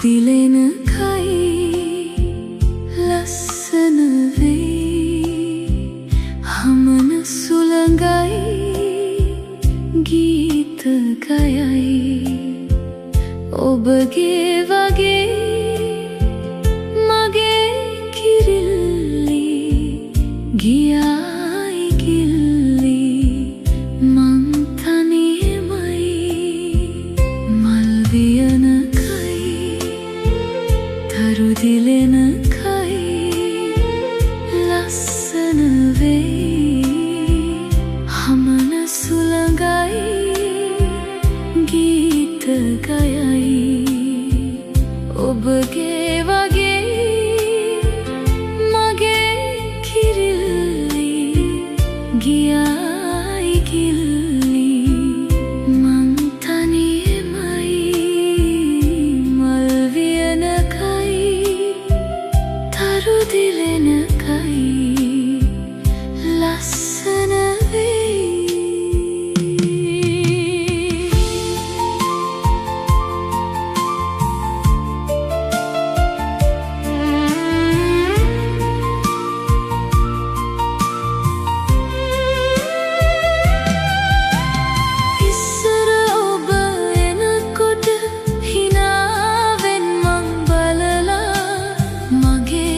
දිලෙන කයි ලස්සන වෙයි හමන සුළඟයි ගීත ගයයි ඔබගේ වගේ මගේ කිරිල්ලි ගියායි කිල්ලි මං තනියමයි මල් වියන තරු දිලෙන කයි ලස්සන වෙයි හමන සුළඟයි ගීත ගයයි ඔබගේ වගේ මගේ කිරිල්ලි ගියායි කිල්ලි මං තනියමයි මල් වියන දිලෙන කයි ලස්සන ඉස්සර ඔබ එනකොට හිනාවෙන් මං බලලා මගේ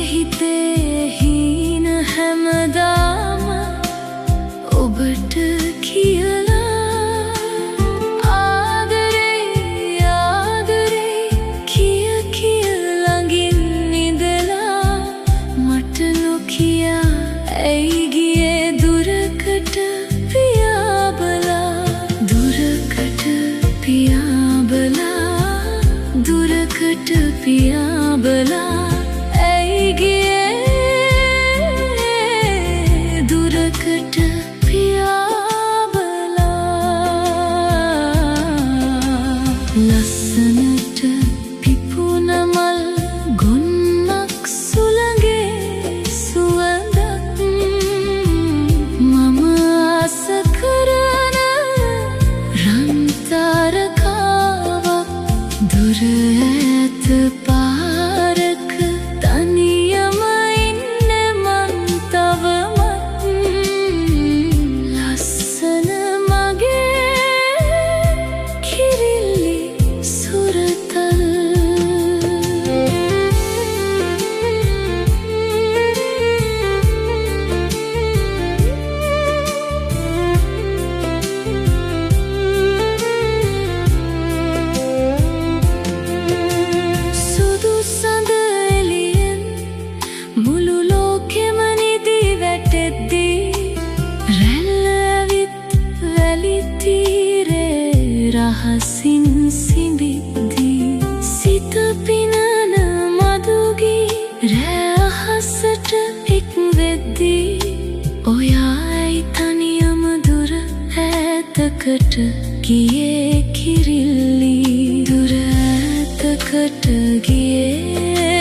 හැමදාම ඔබට කියලා ආදරේ ආදරේ කිය කිය ළඟින් ඉඳලා මට නොකියා ඇයි ගියේ දුරකට පියාඹලා දුරකට පියාඹලා දුරකට පියාඹලා ඇයි ගියේ දුරකට පියාඹලා ලස්සනට පිපුන මල් ගොන්නක් සුළඟේ සුවඳක් මම ආස කරන රන් තාරකාවක් දුර ඈත පාරක තනියම ඉන්නේ මං තවමත් ලස්සන මගේ කිරිල්ලි සුරතල් සුදු සඳ එළියෙන් මුළු ලෝකෙම නිදි වැටෙද්දී රැල්ල ඇවිත් වැලි තීරේ රහසින් සිඹිද්දී සිත පිනන මදුගී රෑ අහසට එක් වෙද්දී ඔයායි තනියම දුර ඈතකට ගියේ කිරිල්ලි දුර ඈතකට ගියේ